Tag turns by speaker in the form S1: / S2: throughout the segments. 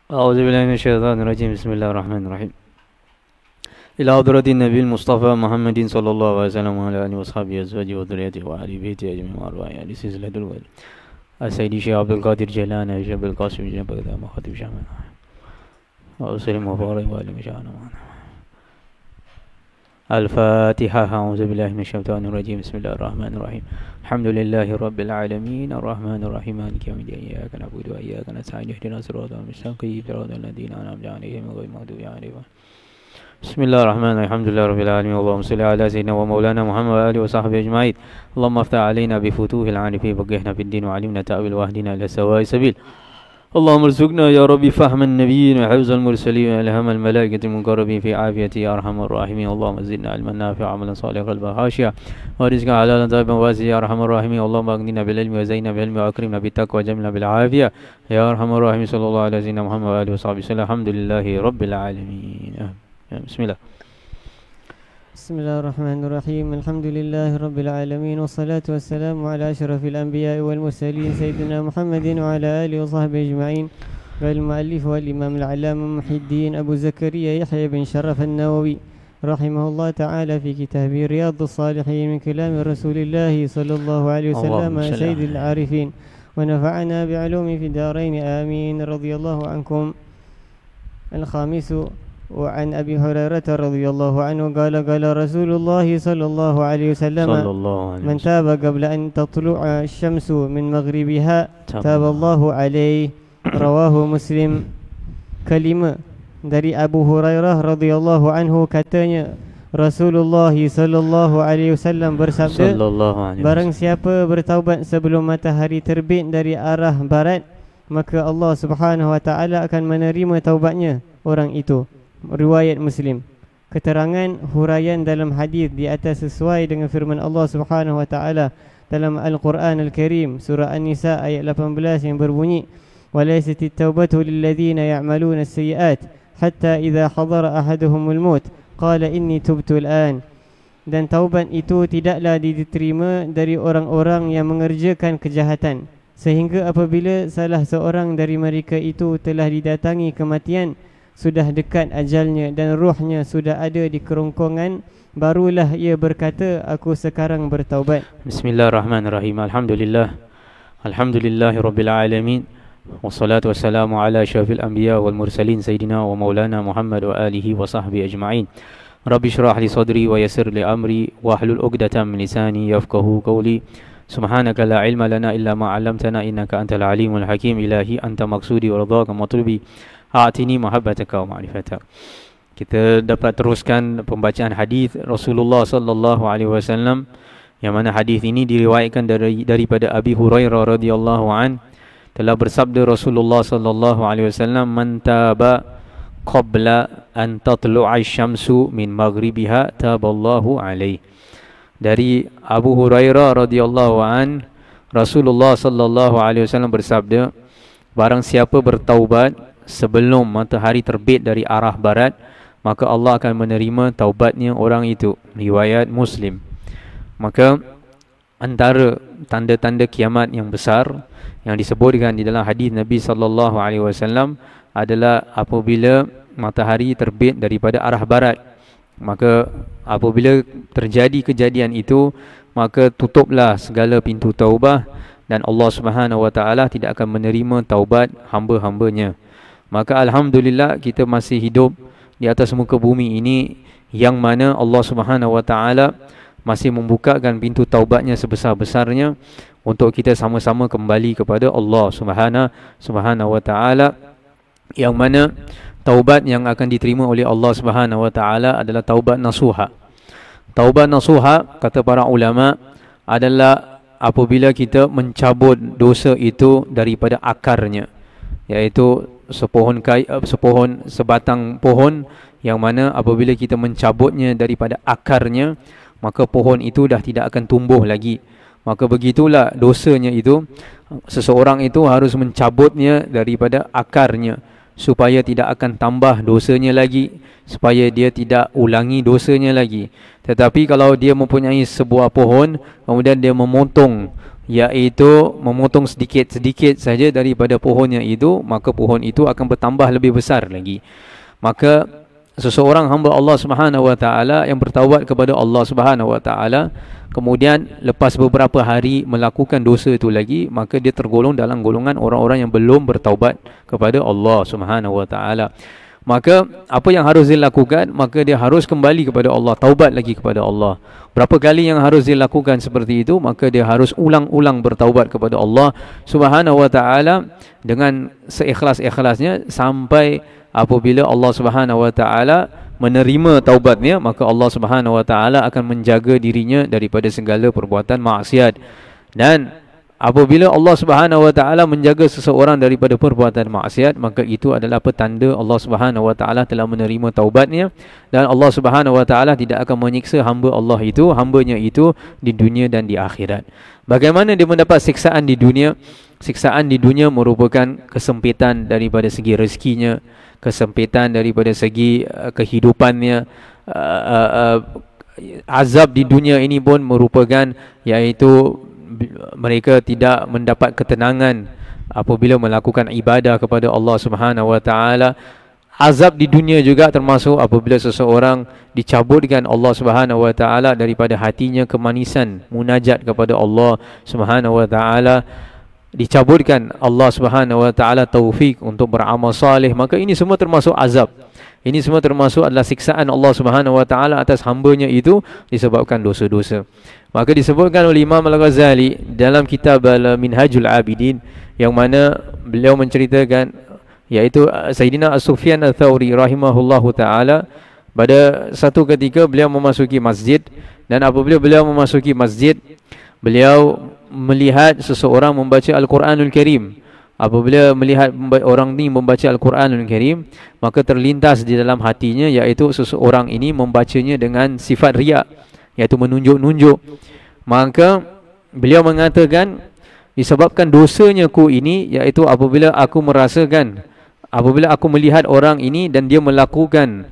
S1: أعوذ بالله من الشيطان الرجيم. بسم الله الرحمن الرحيم. إلى حضرة النبي المصطفى محمد صلى الله عليه وسلم وعلى آله وأصحابه أزواجه وذريته وأهل بيته أجمعين وأرواح أهل سلسلة الولي السيد الشيخ عبد القادر جيلاني الشيخ عبد القاسم بن بغداد مخاطب شامل وأسلم وفارق وآل مشاهنا معنا. الفاتحة. أعوذ بالله من الشيطان الرجيم. بسم الله الرحمن الرحيم. الحمد لله رب العالمين الرحمن الرحيم مالك يوم الدين إياك نعبد وإياك نستعين اهدنا الصراط المستقيم صراط الذين أنعمت عليهم غير المغضوب عليهم. بسم الله الرحمن الرحيم. الحمد لله رب العالمين اللهم صل على سيدنا ومولانا محمد وآله وصحبه أجمعين. اللهم افتح علينا بفتوح العارفين وفقهنا في الدين وعلمنا تأويل واهدنا إلى سواء السبيل. اللهم ارزقنا يا ربي فهم النبيين وحفظ المرسلين والهام الملائكة المقربين في عافيتي يا أرحم الراحمين. اللهم زدنا علما نافعا عملا صالحا قلبا خاشعا ورزقا حلالا طيبا واسعا يا أرحم الراحمين. اللهم أغننا بالعلم وزينا بالعلم وأكرمنا بالتقوى وجملنا بالعافية يا أرحم الراحمين. صلى الله على سيدنا محمد وآله وصحبه وسلم. الحمد لله رب العالمين. بسم الله.
S2: بسم الله الرحمن الرحيم. الحمد لله رب العالمين والصلاة والسلام على أشرف الأنبياء والمرسلين سيدنا محمد وعلى آله وصحبه أجمعين. قال المؤلف والإمام العلامة محي الدين أبو زكريا يحيى بن شرف النووي رحمه الله تعالى في كتابه رياض الصالحين من كلام رسول الله صلى الله عليه وسلم سيد العارفين ونفعنا بعلوم في الدارين آمين. رضي الله عنكم. الخامس وعن أبي هريرة رضي الله عنه قال قال رسول الله صلى الله عليه وسلم من تاب قبل أن تطلع الشمس من مغربها تاب الله عليه. رواه مسلم. Kelima dari Abu Hurairah radhiyallahu anhu katanya Rasulullah sallallahu alaihi wasallam bersabda, barang siapa bertaubat sebelum matahari terbit dari arah barat, maka Allah Subhanahu wa taala akan menerima taubatnya orang itu. Riwayat Muslim. Keterangan huraian dalam hadis di atas sesuai dengan firman Allah Subhanahu wa taala dalam Al-Quran Al-Karim surah An-Nisa ayat 18 yang berbunyi walaisatit taubatu lilladzina ya'maluna as-sayyi'at hatta idza hadara ahaduhumul maut qala inni tubtu al-an. Dan taubat itu tidaklah diterima dari orang-orang yang mengerjakan kejahatan sehingga apabila salah seorang dari mereka itu telah didatangi kematian, sudah dekat ajalnya dan ruhnya sudah ada di kerongkongan, barulah ia berkata, aku sekarang bertaubat.
S1: Bismillahirrahmanirrahim. Alhamdulillah. Alhamdulillahi rabbil alamin. Wassalatu wassalamu ala asyrafil anbiya wal mursalin sayyidina wa maulana Muhammad wa alihi wa sahbihi ajma'in. Rabbi shrah li sadri wa yassir li amri wa hlul 'uqdatam min lisani yafqahu qawli. Subhanaka la ilma lana illa ma 'allamtana innaka antal alimul hakim. Ilahi anta maqsudi wa ridhaka matlubi. A'tini mahabbataka wa ma'rifatak. Kita dapat teruskan pembacaan hadis Rasulullah sallallahu alaihi wasallam yang mana hadis ini diriwayatkan daripada Abi Hurairah radhiyallahu an. Telah bersabda Rasulullah sallallahu alaihi wasallam, man taba qabla an tatlu'a asy-syamsu min maghribiha taballahu alaihi. Dari Abu Hurairah radhiyallahu an, Rasulullah sallallahu alaihi wasallam bersabda, barang siapa bertaubat sebelum matahari terbit dari arah barat, maka Allah akan menerima taubatnya orang itu. Riwayat Muslim. Maka antara tanda-tanda kiamat yang besar yang disebutkan di dalam hadis Nabi sallallahu alaihi wasallam adalah apabila matahari terbit daripada arah barat. Maka apabila terjadi kejadian itu, maka tutuplah segala pintu taubah dan Allah Subhanahu wa taala tidak akan menerima taubat hamba-hambanya. Maka alhamdulillah kita masih hidup di atas muka bumi ini yang mana Allah Subhanahu wa taala masih membukakan pintu taubatnya sebesar-besarnya untuk kita sama-sama kembali kepada Allah Subhanahu wa taala, yang mana taubat yang akan diterima oleh Allah Subhanahu wa taala adalah taubat nasuha. Taubat nasuha kata para ulama adalah apabila kita mencabut dosa itu daripada akarnya, iaitu sebatang pohon yang mana apabila kita mencabutnya daripada akarnya, maka pohon itu dah tidak akan tumbuh lagi. Maka begitulah dosanya itu, seseorang itu harus mencabutnya daripada akarnya. supaya tidak akan tambah dosanya lagi, supaya dia tidak ulangi dosanya lagi. Tetapi kalau dia mempunyai sebuah pohon, kemudian dia memotong, iaitu memotong sedikit-sedikit saja daripada pohonnya itu, maka pohon itu akan bertambah lebih besar lagi. Maka seseorang hamba Allah Subhanahu wa taala yang bertaubat kepada Allah Subhanahu wa taala, kemudian lepas beberapa hari melakukan dosa itu lagi, maka dia tergolong dalam golongan orang-orang yang belum bertaubat kepada Allah Subhanahu wa taala. Maka apa yang harus dilakukan? Maka dia harus kembali kepada Allah, taubat lagi kepada Allah. Berapa kali yang harus dilakukan seperti itu? Maka dia harus ulang-ulang bertaubat kepada Allah Subhanahu wa taala dengan seikhlas-ikhlasnya, sampai apabila Allah Subhanahu wa taala menerima taubatnya, maka Allah Subhanahu wa taala akan menjaga dirinya daripada segala perbuatan maksiat. Dan apabila Allah Subhanahu wa taala menjaga seseorang daripada perbuatan maksiat, maka itu adalah petanda Allah Subhanahu wa taala telah menerima taubatnya, dan Allah Subhanahu wa taala tidak akan menyiksa hambanya itu di dunia dan di akhirat. Bagaimana dia mendapat siksaan di dunia? Siksaan di dunia merupakan kesempitan daripada segi rezekinya, kesempitan daripada segi kehidupannya. Azab di dunia ini pun merupakan, iaitu mereka tidak mendapat ketenangan apabila melakukan ibadah kepada Allah Subhanahu wa taala. Azab di dunia juga termasuk apabila seseorang dicabutkan Allah Subhanahu wa taala daripada hatinya kemanisan munajat kepada Allah Subhanahu wa taala, dicabutkan Allah Subhanahu wa taala taufik untuk beramal saleh, maka ini semua termasuk azab. Ini semua termasuk adalah siksaan Allah Subhanahu wa taala atas hambanya itu disebabkan dosa-dosa. Maka disebutkan oleh Imam Al-Ghazali dalam kitab Al-Minhajul Abidin, yang mana beliau menceritakan, iaitu Sayyidina As-Sufyan Al-Thawri rahimahullahu taala, pada satu ketika beliau memasuki masjid, dan apabila beliau memasuki masjid, beliau melihat seseorang membaca Al-Quranul Karim. Apabila melihat orang ini membaca Al-Quranul Karim, maka terlintas di dalam hatinya, iaitu seseorang ini membacanya dengan sifat riak, iaitu menunjuk-nunjuk. Maka beliau mengatakan, disebabkan dosanya ku ini, iaitu apabila aku merasakan, apabila aku melihat orang ini dan dia melakukan,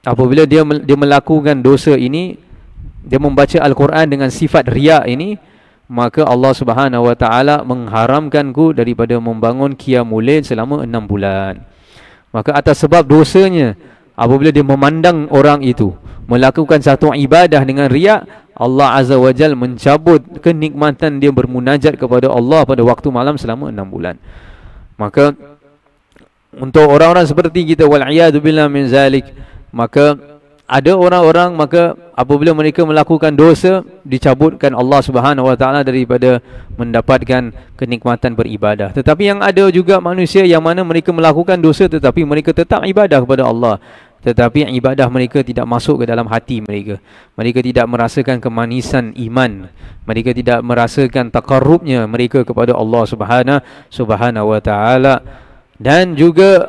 S1: apabila dia melakukan dosa ini, dia membaca Al-Quran dengan sifat riak ini, maka Allah Subhanahu wa taala mengharamkanku daripada membangun qiyamul lail selama 6 bulan. Maka atas sebab dosanya, apabila dia memandang orang itu melakukan satu ibadah dengan riak, Allah Azza wa Jal mencabut kenikmatan dia bermunajat kepada Allah pada waktu malam selama 6 bulan. Maka untuk orang-orang seperti kita, wal'iyadu billah min zalik, maka ada orang-orang, maka apabila mereka melakukan dosa, dicabutkan Allah Subhanahu wa taala daripada mendapatkan kenikmatan beribadah. Tetapi yang ada juga manusia yang mana mereka melakukan dosa tetapi mereka tetap ibadah kepada Allah, tetapi ibadah mereka tidak masuk ke dalam hati mereka. Mereka tidak merasakan kemanisan iman, mereka tidak merasakan taqarrubnya mereka kepada Allah Subhanahu wa taala. Dan juga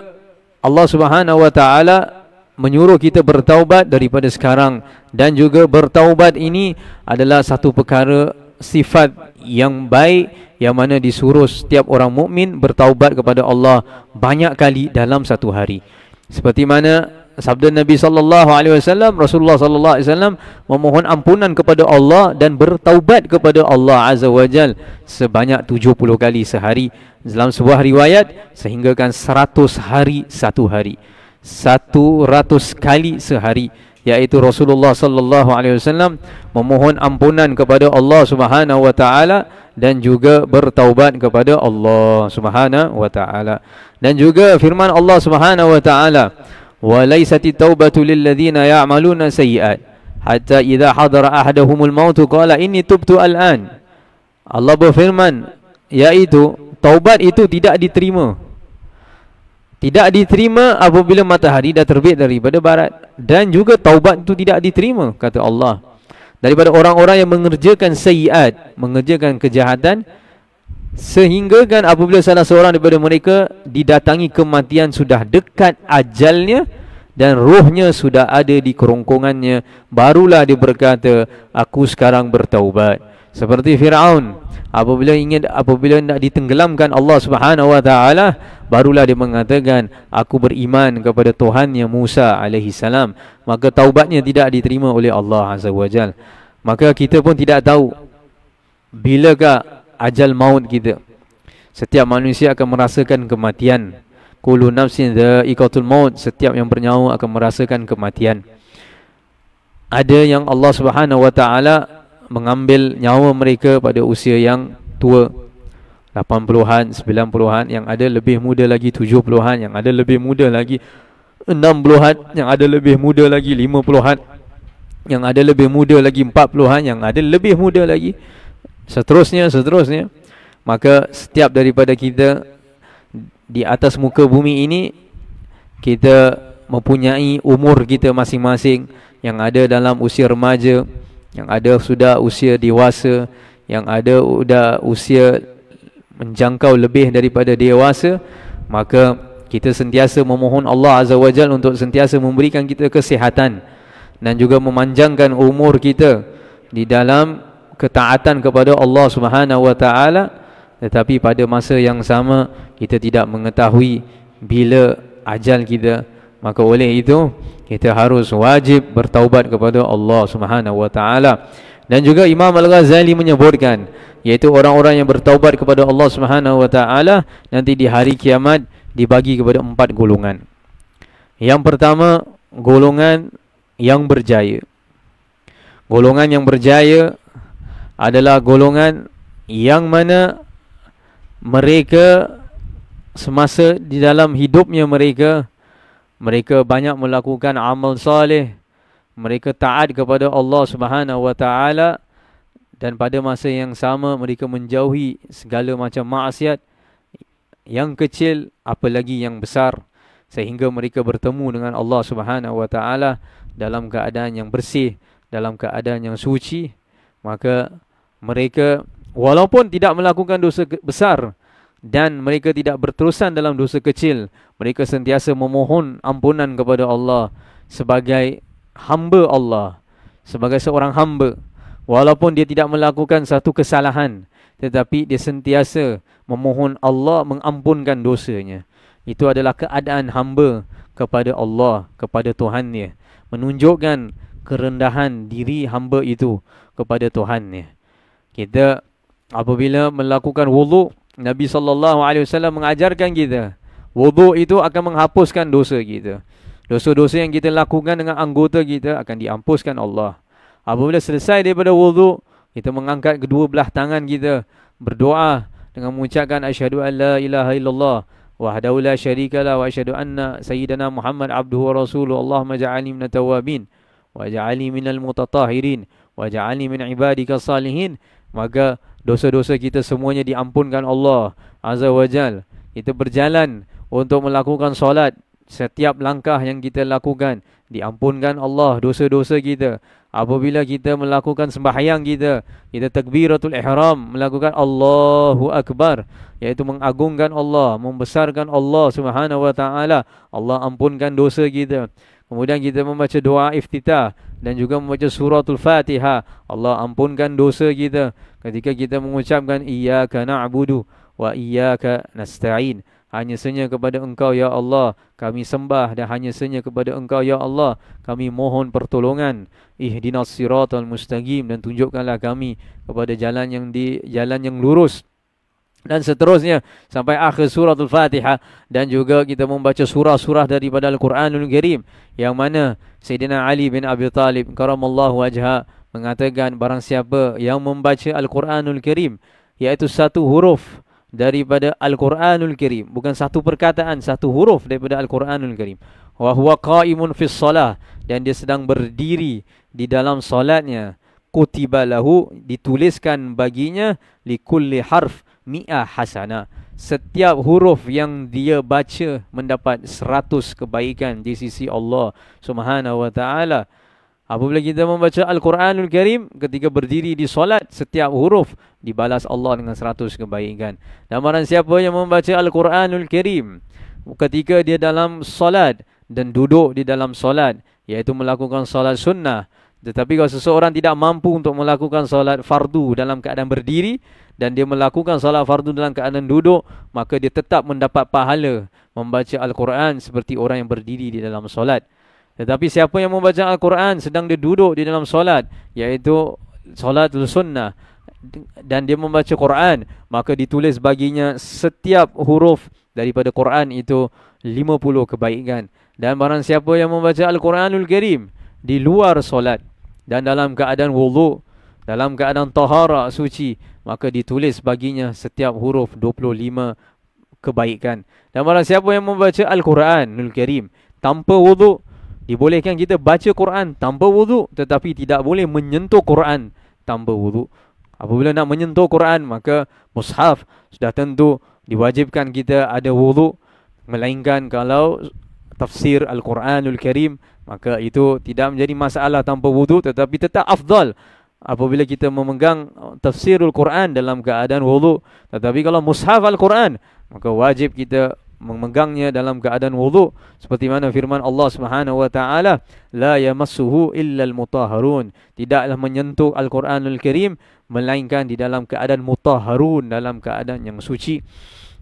S1: Allah Subhanahu wa taala menyuruh kita bertaubat daripada sekarang, dan juga bertaubat ini adalah satu perkara sifat yang baik, yang mana disuruh setiap orang mukmin bertaubat kepada Allah banyak kali dalam satu hari. Seperti mana sabda Nabi sallallahu alaihi wasallam, Rasulullah sallallahu alaihi wasallam memohon ampunan kepada Allah dan bertaubat kepada Allah Azza wa Jal sebanyak 70 kali sehari. Dalam sebuah riwayat sehinggakan 100 hari satu hari, 100 kali sehari, iaitu Rasulullah sallallahu alaihi wasallam memohon ampunan kepada Allah Subhanahu wa taala dan juga bertaubat kepada Allah Subhanahu wa taala. Dan juga firman Allah Subhanahu wa taala, wa laysati taubatu lil ladzina ya'maluna sayyi'at hatta idza hadara ahaduhumul maut qala inni tubtu al'an. Allah berfirman, iaitu taubat itu tidak diterima, tidak diterima apabila matahari dah terbit daripada barat. Dan juga taubat itu tidak diterima, kata Allah, daripada orang-orang yang mengerjakan sayyiat, mengerjakan kejahatan, sehinggakan apabila salah seorang daripada mereka didatangi kematian, sudah dekat ajalnya dan rohnya sudah ada di kerongkongannya, barulah dia berkata, aku sekarang bertaubat. Seperti Fir'aun, Apabila nak ditenggelamkan Allah Subhanahu wa taala, barulah dia mengatakan, aku beriman kepada Tuhannya Musa alaihi salam. Maka taubatnya tidak diterima oleh Allah Azza wa Jal. Maka kita pun tidak tahu bilakah ajal maut kita. Setiap manusia akan merasakan kematian. Kullu nafsin dha'iqatul maut, setiap yang bernyawa akan merasakan kematian. Ada yang Allah Subhanahu wa taala mengambil nyawa mereka pada usia yang tua, 80-an, 90-an, yang ada lebih muda lagi 70-an, yang ada lebih muda lagi 60-an, yang ada lebih muda lagi 50-an, yang ada lebih muda lagi 40-an, yang ada lebih muda lagi seterusnya. Maka setiap daripada kita di atas muka bumi ini, kita mempunyai umur kita masing-masing, yang ada dalam usia remaja, yang ada sudah usia dewasa, yang ada sudah usia menjangkau lebih daripada dewasa. Maka kita sentiasa memohon Allah Azza wa Jalla untuk sentiasa memberikan kita kesihatan dan juga memanjangkan umur kita di dalam ketaatan kepada Allah Subhanahu wa taala. Tetapi pada masa yang sama, kita tidak mengetahui bila ajal kita. Maka oleh itu, kita harus wajib bertaubat kepada Allah Subhanahu wa taala. Dan juga Imam Al-Ghazali menyebutkan, yaitu orang-orang yang bertaubat kepada Allah Subhanahu wa taala nanti di hari kiamat dibagi kepada 4 golongan. Yang pertama, golongan yang berjaya. Golongan yang berjaya adalah golongan yang mana mereka semasa di dalam hidupnya mereka banyak melakukan amal saleh, mereka taat kepada Allah Subhanahu wa taala, dan pada masa yang sama mereka menjauhi segala macam maksiat, yang kecil apalagi yang besar, sehingga mereka bertemu dengan Allah Subhanahu wa taala dalam keadaan yang bersih, dalam keadaan yang suci. Maka mereka walaupun tidak melakukan dosa besar dan mereka tidak berterusan dalam dosa kecil, mereka sentiasa memohon ampunan kepada Allah sebagai hamba Allah, sebagai seorang hamba. Walaupun dia tidak melakukan satu kesalahan, tetapi dia sentiasa memohon Allah mengampunkan dosanya. Itu adalah keadaan hamba kepada Allah, kepada Tuhannya, menunjukkan kerendahan diri hamba itu kepada Tuhannya. Kita apabila melakukan wuduk, Nabi SAW mengajarkan kita, wuduk itu akan menghapuskan dosa kita. Dosa-dosa yang kita lakukan dengan anggota kita akan dihapuskan Allah. Apabila selesai daripada wuduk, kita mengangkat kedua belah tangan kita, berdoa dengan mengucapkan asyhadu an la ilaha illallah wahdahu la syarikalah wa asyhadu anna sayyidana Muhammad abduhu wa rasuluhu. Allahumma ja'alni minat tawabin wa ja'alni minal mutatahhirin wa ja'alni min ibadika salihin. Maka dosa-dosa kita semuanya diampunkan Allah Azza wa Jal. Kita berjalan untuk melakukan solat, setiap langkah yang kita lakukan diampunkan Allah dosa-dosa kita. Apabila kita melakukan sembahyang kita takbiratul ihram, melakukan Allahu Akbar, iaitu mengagungkan Allah, membesarkan Allah Subhanahu wa taala, Allah ampunkan dosa kita. Kemudian kita membaca doa iftitah dan juga membaca suratul Fatihah, Allah ampunkan dosa kita. Ketika kita mengucapkan iyyaka na'budu wa iyyaka nasta'in, hanya sahaja kepada Engkau ya Allah kami sembah, dan hanya sahaja kepada Engkau ya Allah kami mohon pertolongan. Ihdinas siratal mustaqim, dan tunjukkanlah kami kepada jalan yang lurus, dan seterusnya sampai akhir suratul Fatihah. Dan juga kita membaca surah-surah daripada Al-Quranul Karim, yang mana Sayyidina Ali bin Abi Talib karamallahu wajha mengatakan, barang siapa yang membaca Al-Quranul Karim, iaitu satu huruf daripada Al-Quranul Karim, bukan satu perkataan, satu huruf daripada Al-Quranul Karim, wa huwa qaimun fis salah, dan dia sedang berdiri di dalam salatnya, kutiba lahu, dituliskan baginya, likulli harf mi'ah hasanah, setiap huruf yang dia baca mendapat 100 kebaikan di sisi Allah Subhanahu wa taala. Apabila kita membaca Al-Quranul Karim ketika berdiri di solat, setiap huruf dibalas Allah dengan 100 kebaikan. Dan barang siapa yang membaca Al-Quranul Karim ketika dia dalam solat dan duduk di dalam solat, iaitu melakukan solat sunnah, Tetapi kalau seseorang tidak mampu untuk melakukan solat fardu dalam keadaan berdiri dan dia melakukan solat fardu dalam keadaan duduk, maka dia tetap mendapat pahala membaca Al-Quran seperti orang yang berdiri di dalam solat. Tetapi siapa yang membaca Al-Quran sedang dia duduk di dalam solat, iaitu solatul sunnah, dan dia membaca Quran, maka ditulis baginya setiap huruf daripada Quran itu 50 kebaikan. Dan barang siapa yang membaca Al-Quranul Karim di luar solat dan dalam keadaan wudu, dalam keadaan tahara suci, maka ditulis baginya setiap huruf 25 kebaikan. Dan barang siapa yang membaca Al-Quranul Karim tanpa wudu, dibolehkan kita baca Quran tanpa wudu, tetapi tidak boleh menyentuh Quran tanpa wudu. Apabila nak menyentuh Quran, maka mushaf sudah tentu diwajibkan kita ada wudu. Melainkan kalau tafsir Al-Quranul Karim, maka itu tidak menjadi masalah tanpa wudu, tetapi tetap afdal apabila kita memegang tafsirul Quran dalam keadaan wudu. Tetapi kalau mushaf Al-Quran, maka wajib kita memegangnya dalam keadaan wudu, seperti mana firman Allah Subhanahu wa taala, la yamassuhu illal mutahharun, tidaklah menyentuh Al-Quranul Karim melainkan di dalam keadaan mutahharun, dalam keadaan yang suci.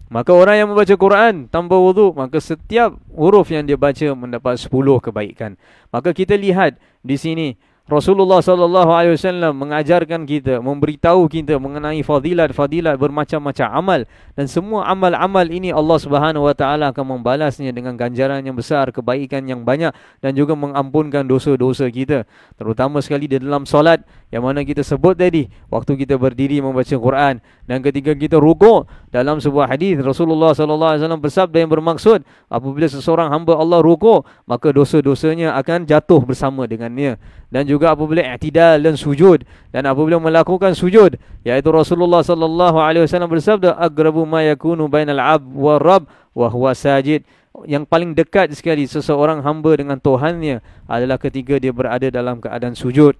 S1: Maka orang yang membaca Quran tanpa wudu, maka setiap huruf yang dia baca mendapat 10 kebaikan. Maka kita lihat di sini Rasulullah sallallahu alaihi wasallam mengajarkan kita, memberitahu kita mengenai fadilat-fadilat bermacam-macam amal, dan semua amal-amal ini Allah Subhanahu wa taala akan membalasnya dengan ganjaran yang besar, kebaikan yang banyak, dan juga mengampunkan dosa-dosa kita, terutama sekali di dalam solat yang mana kita sebut tadi, waktu kita berdiri membaca Quran dan ketika kita rukuk. Dalam sebuah hadis Rasulullah sallallahu alaihi wasallam bersabda yang bermaksud, apabila seseorang hamba Allah rukuk, maka dosa-dosanya akan jatuh bersama dengannya. Dan juga apabila i'tidal dan sujud, dan apabila melakukan sujud, yaitu Rasulullah sallallahu alaihi wasallam bersabda, aqrabu ma yakunu bainal 'abd wa rabb wa huwa sajid, yang paling dekat sekali seseorang hamba dengan Tuhannya adalah ketika dia berada dalam keadaan sujud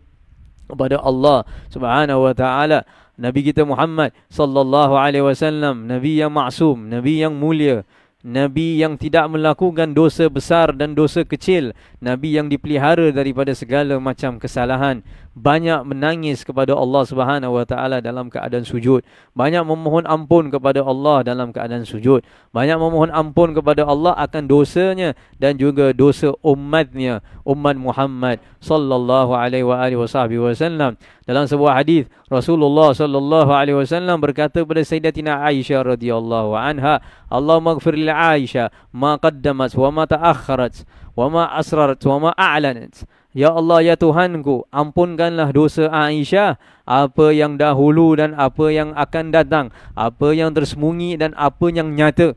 S1: kepada Allah Subhanahu wa taala. Nabi kita Muhammad sallallahu alaihi wasallam, nabi yang maksum, nabi yang mulia, nabi yang tidak melakukan dosa besar dan dosa kecil, nabi yang dipelihara daripada segala macam kesalahan, banyak menangis kepada Allah Subhanahu wa taala dalam keadaan sujud, banyak memohon ampun kepada Allah dalam keadaan sujud, banyak memohon ampun kepada Allah akan dosanya dan juga dosa umatnya, umat Muhammad sallallahu alaihi wasallam. Dalam sebuah hadis Rasulullah sallallahu alaihi wasallam berkata kepada Sayyidatina Aisyah radhiyallahu anha, Allahumma ighfir li Aisyah ma qaddamat wa ma ta'akhkharat wa ma asrarat wa ma a'lanat. Ya Allah, ya Tuhanku, ampunkanlah dosa Aisyah, apa yang dahulu dan apa yang akan datang, apa yang tersembunyi dan apa yang nyata.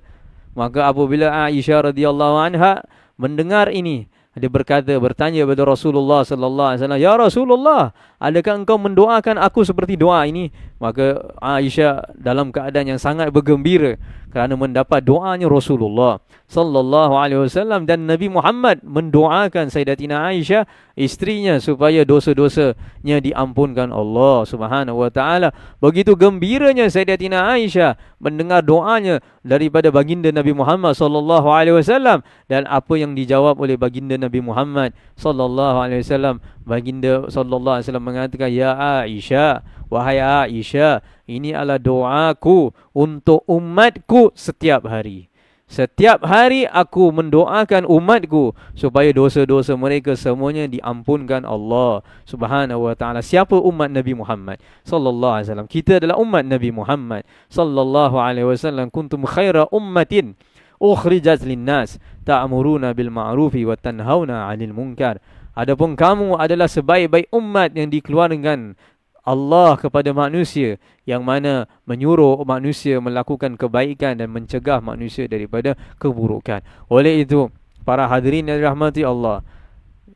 S1: Maka apabila Aisyah radhiyallahu anha mendengar ini, dia bertanya kepada Rasulullah sallallahu alaihi wasallam, ya Rasulullah, adakah engkau mendoakan aku seperti doa ini? Maka Aisyah dalam keadaan yang sangat bergembira kerana mendapat doanya Rasulullah sallallahu alaihi wasallam, dan Nabi Muhammad mendoakan Sayyidatina Aisyah, istrinya, supaya dosa-dosanya diampunkan Allah Subhanahu wa taala. Begitu gembiranya Sayyidatina Aisyah mendengar doanya daripada baginda Nabi Muhammad sallallahu alaihi wasallam, dan apa yang dijawab oleh baginda Nabi Muhammad sallallahu alaihi wasallam. Baginda sallallahu alaihi wasallam mengatakan, ya Aisyah, wahai Aisyah, ini adalah doaku untuk umatku setiap hari. Setiap hari aku mendoakan umatku supaya dosa-dosa mereka semuanya diampunkan Allah Subhanahu wa taala. Siapa umat Nabi Muhammad sallallahu alaihi wasallam? Kita adalah umat Nabi Muhammad sallallahu alaihi wasallam. Kuntum khaira ummatin ukhrijat linnas ta'muruna bil ma'rufi wa tanhauna 'anil munkar. Adapun kamu adalah sebaik-baik umat yang dikeluarkan Allah kepada manusia, yang mana menyuruh manusia melakukan kebaikan dan mencegah manusia daripada keburukan. Oleh itu, para hadirin yang dirahmati Allah,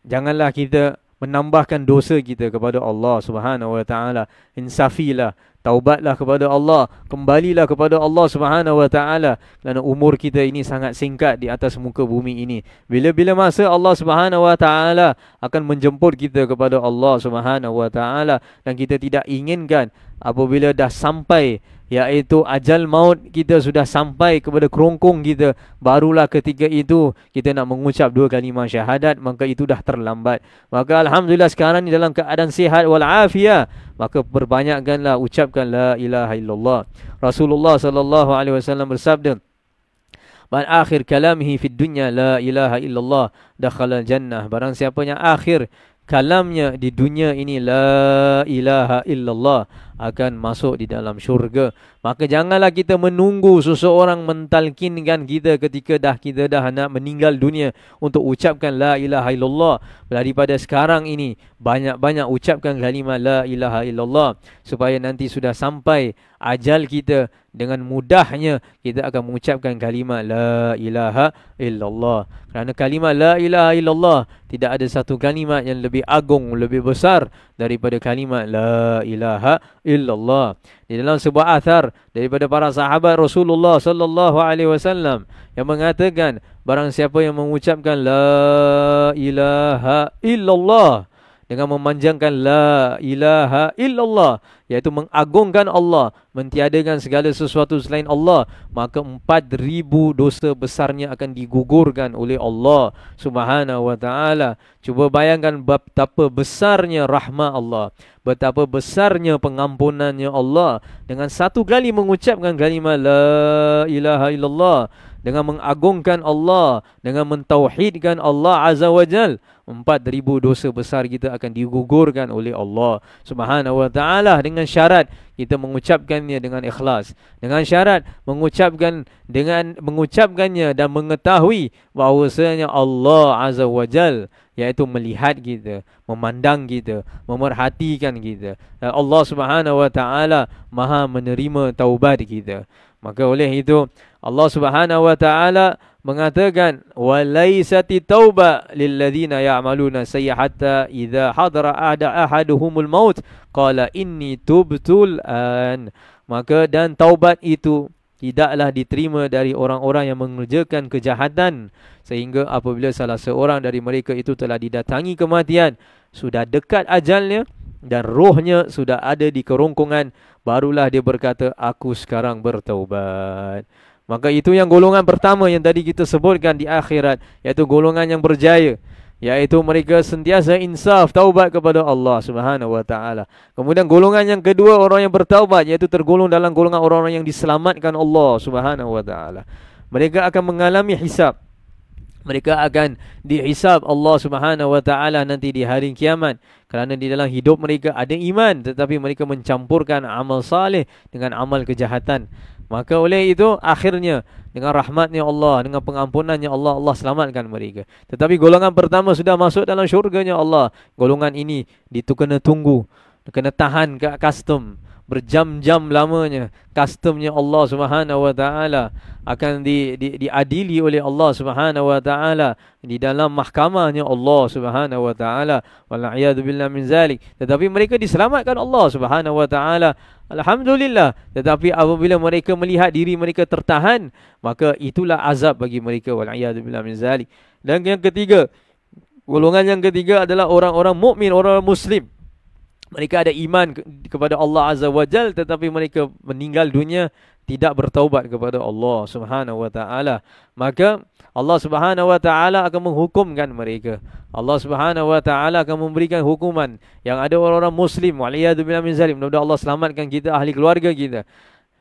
S1: janganlah kita menambahkan dosa kita kepada Allah Subhanahu wa taala. Insafilah, taubatlah kepada Allah, kembalilah kepada Allah Subhanahu wa taala, kerana umur kita ini sangat singkat di atas muka bumi ini. Bila-bila masa Allah Subhanahu wa taala akan menjemput kita kepada Allah Subhanahu wa taala, dan kita tidak inginkan apabila dah sampai iaitu ajal maut kita sudah sampai kepada kerongkong kita, barulah ketika itu kita nak mengucap 2 kalimah syahadat, maka itu dah terlambat. Maka alhamdulillah sekarang ni dalam keadaan sihat wal afiah, maka perbanyakkanlah ucapkan la ilaha illallah. Rasulullah sallallahu alaihi wasallam bersabda, "Man akhir kalamihi fid dunya la ilaha illallah dakhala jannah." Barang siapa yang akhir kalamnya di dunia ini la ilaha illallah, akan masuk di dalam syurga. Maka janganlah kita menunggu seseorang mentalkinkan kita ketika kita dah nak meninggal dunia untuk ucapkan la ilaha illallah. Daripada sekarang ini banyak-banyak ucapkan kalimah la ilaha illallah, supaya nanti sudah sampai ajal kita, dengan mudahnya kita akan mengucapkan kalimah la ilaha illallah. Kerana kalimah la ilaha illallah tidak ada satu kalimat yang lebih agung, lebih besar daripada kalimat la ilaha illallah. Di dalam sebuah athar daripada para sahabat Rasulullah sallallahu alaihi wasallam yang mengatakan, barang siapa yang mengucapkan la ilaha illallah dengan memanjangkan la ilaha illallah, iaitu mengagungkan Allah, mentiadakan segala sesuatu selain Allah, maka 4,000 dosa besarnya akan digugurkan oleh Allah Subhanahu wa taala. Cuba bayangkan betapa besarnya rahmat Allah, betapa besarnya pengampunannya Allah. Dengan satu kali mengucapkan kalimah la ilaha illallah, dengan mengagungkan Allah, dengan mentauhidkan Allah Azza wa Jal, 4,000 dosa besar kita akan digugurkan oleh Allah Subhanahu wa taala, dengan syarat kita mengucapkannya dengan ikhlas, dengan syarat mengucapkannya dan mengetahui bahawasanya Allah Azza wa Jal, iaitu melihat kita, memandang kita, memerhatikan kita. Allah Subhanahu wa taala Maha menerima taubat kita. Maka oleh itu Allah Subhanahu wa taala mengatakan, walaisati tauba lilladzina ya'maluna sayyi'ata idza hadara ahaduhumul maut qala inni tubtul an. Maka dan taubat itu tidaklah diterima dari orang-orang yang mengerjakan kejahatan, sehingga apabila salah seorang dari mereka itu telah didatangi kematian, sudah dekat ajalnya dan rohnya sudah ada di kerongkongan, barulah dia berkata, aku sekarang bertaubat. Maka itu yang golongan pertama yang tadi kita sebutkan di akhirat, iaitu golongan yang berjaya, iaitu mereka sentiasa insaf taubat kepada Allah Subhanahu wa taala. Kemudian golongan yang kedua, orang yang bertaubat, iaitu tergolong dalam golongan orang-orang yang diselamatkan Allah Subhanahu wa taala. Mereka akan mengalami hisab. Mereka akan dihisab Allah Subhanahu wa taala nanti di hari kiamat, kerana di dalam hidup mereka ada iman, tetapi mereka mencampurkan amal saleh dengan amal kejahatan. Maka oleh itu akhirnya dengan rahmatnya Allah, dengan pengampunannya Allah, Allah selamatkan mereka. Tetapi golongan pertama sudah masuk dalam syurganya Allah. Golongan ini kena tunggu, kena tahan kat custom berjam-jam lamanya. Customnya Allah Subhanahu wa taala akan diadili oleh Allah Subhanahu wa taala di dalam mahkamahnya Allah Subhanahu wa taala. Wal-a'yadu billah min zalik. Tetapi mereka diselamatkan Allah Subhanahu wa taala, alhamdulillah. Tetapi apabila mereka melihat diri mereka tertahan, maka itulah azab bagi mereka. Wal-a'yadu billah min zalik. Dan yang ketiga, golongan yang ketiga adalah orang-orang mukmin, orang Muslim. Mereka ada iman kepada Allah Azza wa Jal, tetapi mereka meninggal dunia tidak bertaubat kepada Allah Subhanahu wa taala. Maka Allah Subhanahu wa taala akan menghukumkan mereka. Allah Subhanahu wa taala akan memberikan hukuman yang ada orang-orang Muslim, waliyadu billah min zalim. Mudah-mudahan Allah selamatkan kita, ahli keluarga kita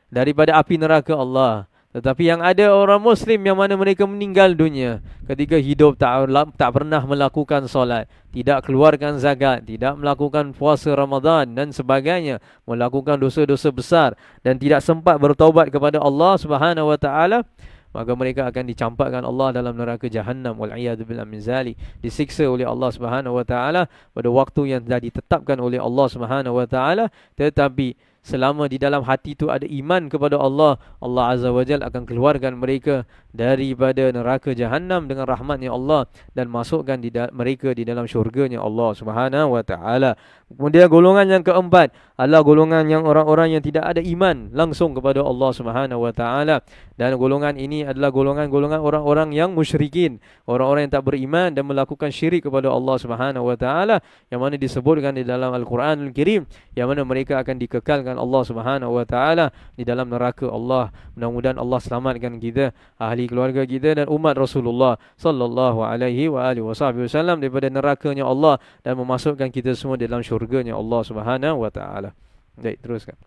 S1: daripada api neraka Allah. Tetapi yang ada orang Muslim yang mana mereka meninggal dunia ketika hidup tak pernah melakukan solat, tidak keluarkan zakat, tidak melakukan puasa Ramadan dan sebagainya, melakukan dosa-dosa besar dan tidak sempat bertaubat kepada Allah Subhanahu wa taala, maka mereka akan dicampakkan Allah dalam neraka Jahannam, wal-'iyadu billah min zalik, disiksa oleh Allah Subhanahu wa taala pada waktu yang telah ditetapkan oleh Allah Subhanahu wa taala. Tetapi selama di dalam hati itu ada iman kepada Allah, Allah Azza wa Jalla akan keluarkan mereka daripada neraka Jahannam dengan rahmatnya Allah dan masukkan mereka di dalam syurganya Allah Subhanahu wa taala. Kemudian golongan yang keempat adalah golongan yang orang-orang yang tidak ada iman langsung kepada Allah Subhanahu wa taala, dan golongan ini adalah golongan orang-orang yang musyrikin, orang-orang yang tak beriman dan melakukan syirik kepada Allah Subhanahu wa taala, yang mana disebutkan di dalam Al-Quranul Karim, yang mana mereka akan dikekalkan dengan Allah Subhanahu wa taala di dalam neraka Allah. Mudah-mudahan Allah selamatkan kita, ahli keluarga kita dan umat Rasulullah sallallahu alaihi wa alihi wasallam daripada nerakanya Allah dan memasukkan kita semua dalam syurganya Allah Subhanahu wa taala. Baik, teruskan.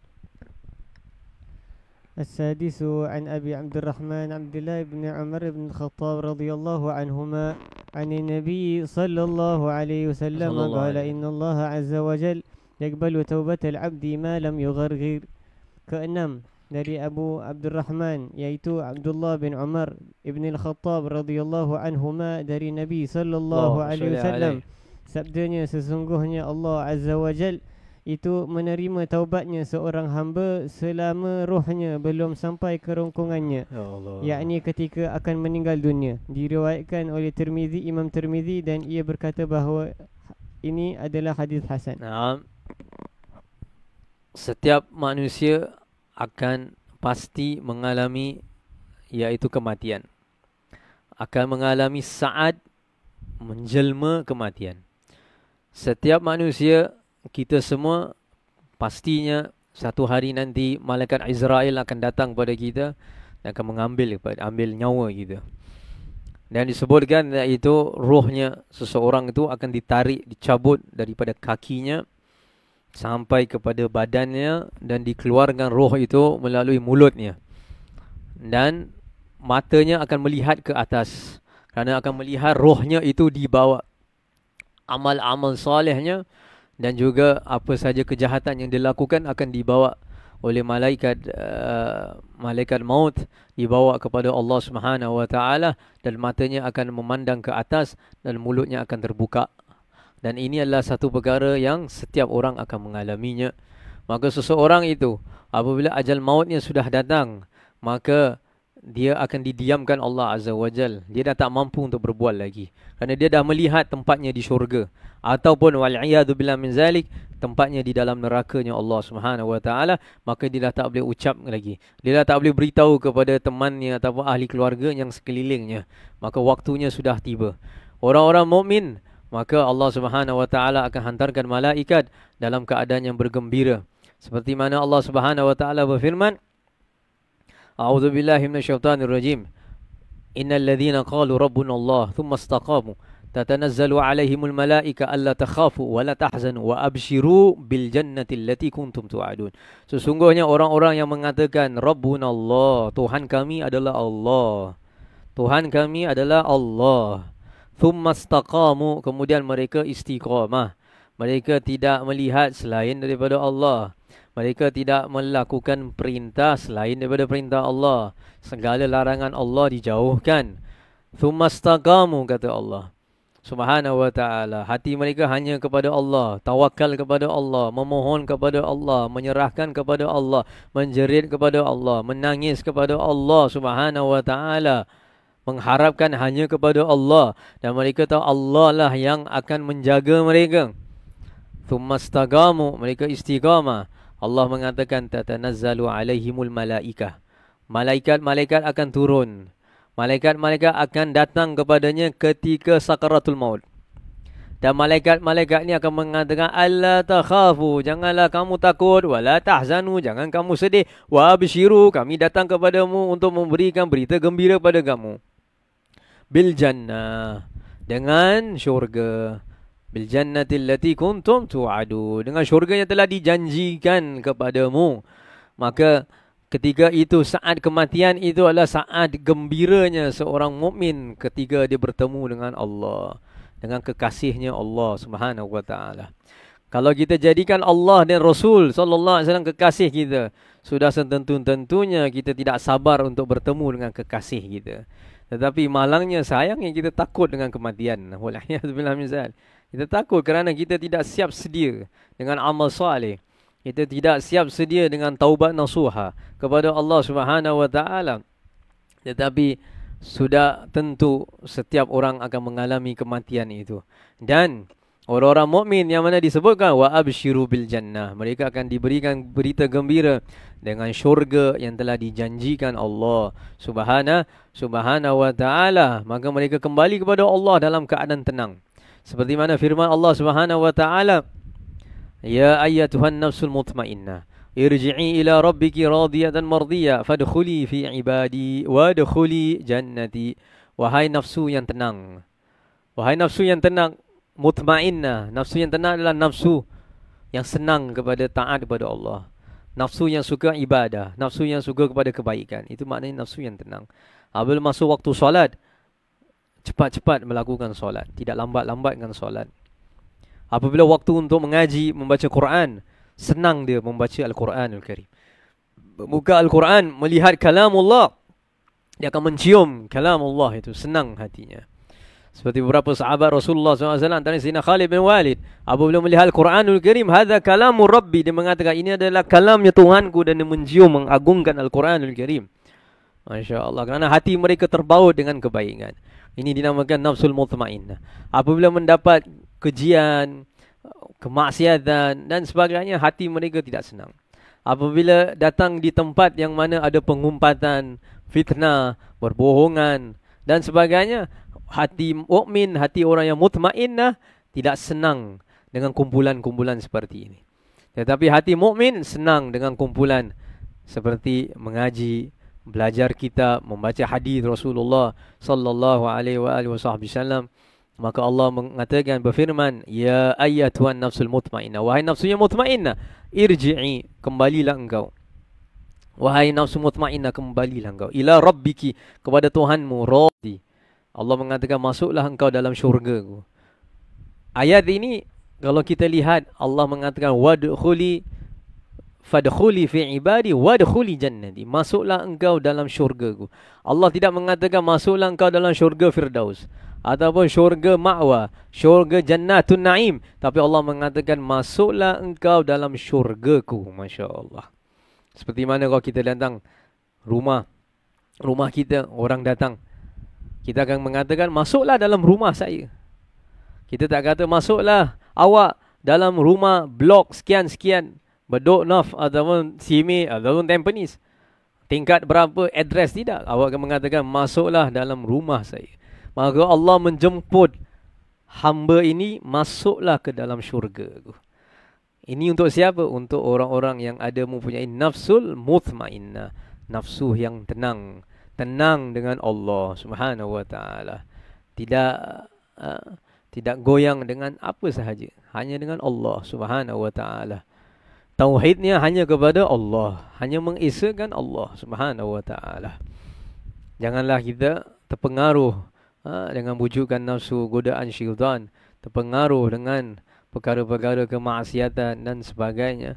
S2: السادس عن أبي عبد الرحمن عبد الله بن عمر بن الخطاب رضي الله عنهما عن النبي صلى الله عليه وسلم قال إن الله عز وجل يقبل توبة العبد ما لم يغرغر. Keenam dari Abu Abdurrahman yaitu Abdullah bin Umar ibn al-Khattab radhiyallahu anhuma dari Nabi sallallahu alaihi wasallam, sabdanya sesungguhnya Allah Azza wa Jal itu menerima taubatnya seorang hamba selama rohnya belum sampai ke rongkongannya, yakni ketika akan meninggal dunia. Diriwayatkan oleh Tirmizi, Imam Tirmizi, dan ia berkata bahawa ini adalah hadis hasan.
S1: Setiap manusia akan pasti mengalami iaitu kematian. Akan mengalami saat menjelma kematian. Setiap manusia, kita semua pastinya satu hari nanti malaikat Israel akan datang kepada kita dan akan ambil nyawa kita. Dan disebutkan iaitu rohnya seseorang itu akan ditarik, dicabut daripada kakinya sampai kepada badannya dan dikeluarkan roh itu melalui mulutnya. Dan matanya akan melihat ke atas kerana akan melihat rohnya itu dibawa amal-amal solehnya dan juga apa saja kejahatan yang dilakukan akan dibawa oleh malaikat maut, dibawa kepada Allah Subhanahu wa taala, dan matanya akan memandang ke atas dan mulutnya akan terbuka. Dan ini adalah satu perkara yang setiap orang akan mengalaminya. Maka seseorang itu apabila ajal mautnya sudah datang, maka dia akan didiamkan Allah Azza wa Jal. Dia dah tak mampu untuk berbuat lagi kerana dia dah melihat tempatnya di syurga, ataupun wal'iyadu billah min zalik, tempatnya di dalam nerakanya Allah Subhanahu wa taala. Maka dia dah tak boleh ucap lagi, dia dah tak boleh beritahu kepada temannya ataupun ahli keluarga yang sekelilingnya. Maka waktunya sudah tiba. Orang-orang mukmin, maka Allah Subhanahu wa taala akan hantarkan malaikat dalam keadaan yang bergembira. Seperti mana Allah Subhanahu wa taala berfirman, A'udzu billahi minasyaitonir rajim. Innal ladzina qalu rabbuna Allah thumma istaqamu tatanazzalu 'alaihimul malaika alla takhafu wa la tahzanu wa abshiru bil jannati allati kuntum tu'adun. Sesungguhnya orang-orang yang mengatakan Rabbuna Allah, Tuhan kami adalah Allah, Tuhan kami adalah Allah. Thumma istaqamu, kemudian mereka istiqamah. Mereka tidak melihat selain daripada Allah. Mereka tidak melakukan perintah selain daripada perintah Allah. Segala larangan Allah dijauhkan. Tsumastaqamu, kata Allah Subhanahu wa ta'ala. Hati mereka hanya kepada Allah, tawakal kepada Allah, memohon kepada Allah, menyerahkan kepada Allah, menjerit kepada Allah, menangis kepada Allah Subhanahu wa ta'ala, mengharapkan hanya kepada Allah. Dan mereka tahu Allah lah yang akan menjaga mereka. Tsumastaqamu, mereka istiqamah. Allah mengatakan tatanazzalu alaihimul malaikah. Malaikat-malaikat akan turun. Malaikat-malaikat akan datang kepadanya ketika sakaratul maut. Dan malaikat-malaikat ini akan mengatakan alla takhafu, janganlah kamu takut, wala tahzanu, jangan kamu sedih, wa abshiru, kami datang kepadamu untuk memberikan berita gembira pada kamu. Bil jannah, dengan syurga. Bil jannati allati kuntum tu'adu, dengan syurga yang telah dijanjikan kepadamu. Maka ketika itu, saat kematian itu adalah saat gembiranya seorang mukmin ketika dia bertemu dengan Allah, dengan kekasihnya Allah Subhanahu wa taala. Kalau kita jadikan Allah dan Rasul sallallahu alaihi wasallam kekasih kita, sudah setentu-tentunya kita tidak sabar untuk bertemu dengan kekasih kita. Tetapi malangnya, sayangnya, kita takut dengan kematian. Wal'iyadzubillah min zalik. Kita takut kerana kita tidak siap sedia dengan amal soleh. Kita tidak siap sedia dengan taubat nasuha kepada Allah Subhanahu wa taala. Tetapi sudah tentu setiap orang akan mengalami kematian itu. Dan orang-orang mukmin yang mana disebutkan wa abshiru bil jannah, mereka akan diberikan berita gembira dengan syurga yang telah dijanjikan Allah Subhanahu wa taala. Maka mereka kembali kepada Allah dalam keadaan tenang. Seperti mana firman Allah Subhanahu wa taala, ya ayyatuhan nafsul mutmainnah
S3: irji'i ila rabbiki radiyatan mardiyah fadkhuli fi ibadi wadkhuli jannati. Wahai nafsu yang tenang, wahai nafsu yang tenang, mutmainnah. Nafsu yang tenang adalah nafsu yang senang kepada taat kepada Allah, nafsu yang suka ibadah, nafsu yang suka kepada kebaikan. Itu maknanya nafsu yang tenang. Apabila masuk waktu solat, cepat-cepat melakukan solat, tidak lambat-lambatkan solat. Apabila waktu untuk mengaji, membaca Quran, senang dia membaca Al-Quranul Karim. Buka Al-Quran, melihat kalamullah, dia akan mencium kalamullah itu, senang hatinya. Seperti beberapa sahabat Rasulullah SAW, antara Sayyidina Khalid bin Walid, apabila melihat Al-Quranul Karim, hadza kalamu Rabbi, dia mengatakan ini adalah kalamnya Tuhanku, dan dia mencium, mengagungkan Al-Quranul Karim. Masya Allah, kerana hati mereka terbaut dengan kebaikan. Ini dinamakan nafsul mutmainnah. Apabila mendapat kejian, kemaksiatan dan sebagainya, hati mereka tidak senang. Apabila datang di tempat yang mana ada pengumpatan, fitnah, berbohongan dan sebagainya, hati mukmin, hati orang yang mutmainnah tidak senang dengan kumpulan-kumpulan seperti ini. Tetapi hati mukmin senang dengan kumpulan seperti mengaji, belajar kitab, membaca hadis Rasulullah sallallahu alaihi wasallam. Maka Allah mengatakan, berfirman, ya ayyatuhan nafsul mutmainnah, wahai nafsu yang mutmainnah, irji'i, kembalilah engkau. Wahai nafsu mutmainnah, kembalilah engkau ila rabbiki, kepada Tuhanmu, radi. Allah mengatakan, masuklah engkau dalam syurga. Ayat ini kalau kita lihat, Allah mengatakan fadkhuli fi ibadi wadkhuli jannati, masuklah engkau dalam syurgaku. Allah tidak mengatakan masuklah engkau dalam syurga Firdaus ataupun syurga ma'wa, syurga jannatun na'im, tapi Allah mengatakan masuklah engkau dalam syurgaku. Masya Allah. Seperti mana kalau kita datang rumah kita, orang datang, kita akan mengatakan masuklah dalam rumah saya. Kita tak kata masuklah awak dalam rumah blok sekian-sekian, Bedok North ataupun Simei ataupun Tampines, tingkat berapa, address, tidak. Awak akan mengatakan masuklah dalam rumah saya. Maka Allah menjemput hamba ini, masuklah ke dalam syurga. Ini untuk siapa? Untuk orang-orang yang ada mempunyai nafsul mutmainnah, nafsu yang tenang, tenang dengan Allah Subhanahu wa taala. Tidak goyang dengan apa sahaja, hanya dengan Allah Subhanahu wa taala. Tauhidnya hanya kepada Allah, hanya mengesahkan Allah Subhanahu wa taala. Janganlah kita terpengaruh dengan bujukan nafsu, godaan syaitan, terpengaruh dengan perkara-perkara kemaksiatan dan sebagainya.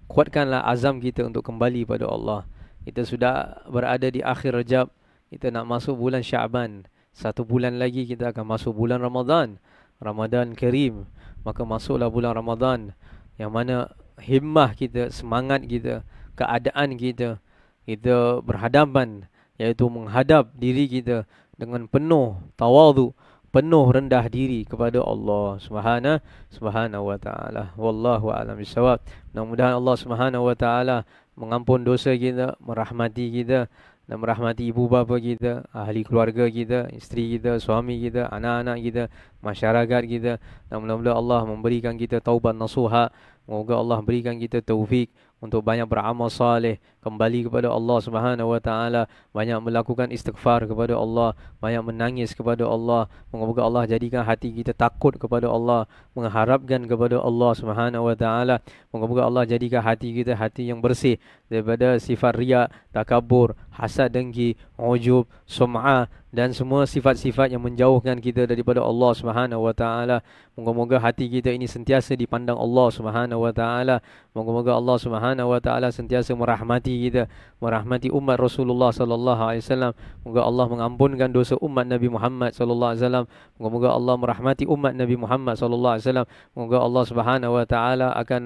S3: Kuatkanlah azam kita untuk kembali pada Allah. Kita sudah berada di akhir Rajab, kita nak masuk bulan Syaban. 1 bulan lagi kita akan masuk bulan Ramadan, Ramadan Karim. Maka masuklah bulan Ramadan yang mana himmah kita, semangat kita, keadaan kita, kita berhadapan, iaitu menghadap diri kita dengan penuh tawadhu, penuh rendah diri kepada Allah Subhanahu wa taala. Wallahu a'lam bissawab. Mudah-mudahan Allah Subhanahu wa taala mengampun dosa kita, merahmati kita dan merahmati ibu bapa kita, ahli keluarga kita, isteri kita, suami kita, anak-anak kita, masyarakat kita. Dan mudah-mudahan Allah memberikan kita taubat nasuha. Semoga Allah berikan kita taufik untuk banyak beramal saleh, kembali kepada Allah Subhanahu wa taala, banyak melakukan istighfar kepada Allah, banyak menangis kepada Allah. Moga-moga Allah jadikan hati kita takut kepada Allah, mengharapkan kepada Allah Subhanahu wa taala. Moga-moga Allah jadikan hati kita hati yang bersih daripada sifat riya, takabur, hasad, dengki, ujub, sum'ah dan semua sifat-sifat yang menjauhkan kita daripada Allah Subhanahu wa taala. Moga-moga hati kita ini sentiasa dipandang Allah Subhanahu wa taala. Moga-moga Allah Subhanahu wa taala sentiasa merahmati kita, merahmati umat Rasulullah sallallahu alaihi wasallam. Moga Allah mengampunkan dosa umat Nabi Muhammad sallallahu alaihi wasallam. Moga Allah merahmati umat Nabi Muhammad sallallahu alaihi wasallam. Moga Allah Subhanahu wa taala akan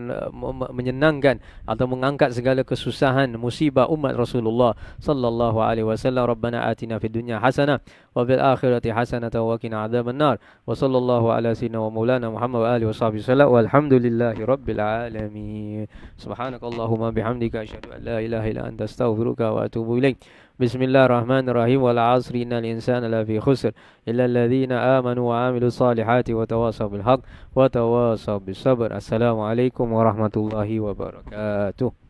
S3: menyenangkan atau mengangkat segala kesusahan, musibah umat Rasulullah sallallahu alaihi wasallam. Rabbana atina fid dunya hasanah wa fil akhirati hasanah wa qina adzabannar. Wa sallallahu ala sayyidina wa maulana Muhammad wa alihi washabihi wasallam. Walhamdulillahi rabbil alamin. Subhanakallahumma bihamdika asyhadu an la ilaha illa anta astaghfiruka wa atubu ilaik. Bismillahirrahmanirrahim. Wal 'asri innal insana lafi khusr illa alladhina amanu wa 'amilus salihati wa tawasaw bil haqq wa tawasaw bis sabr. Assalamualaikum warahmatullahi wabarakatuh.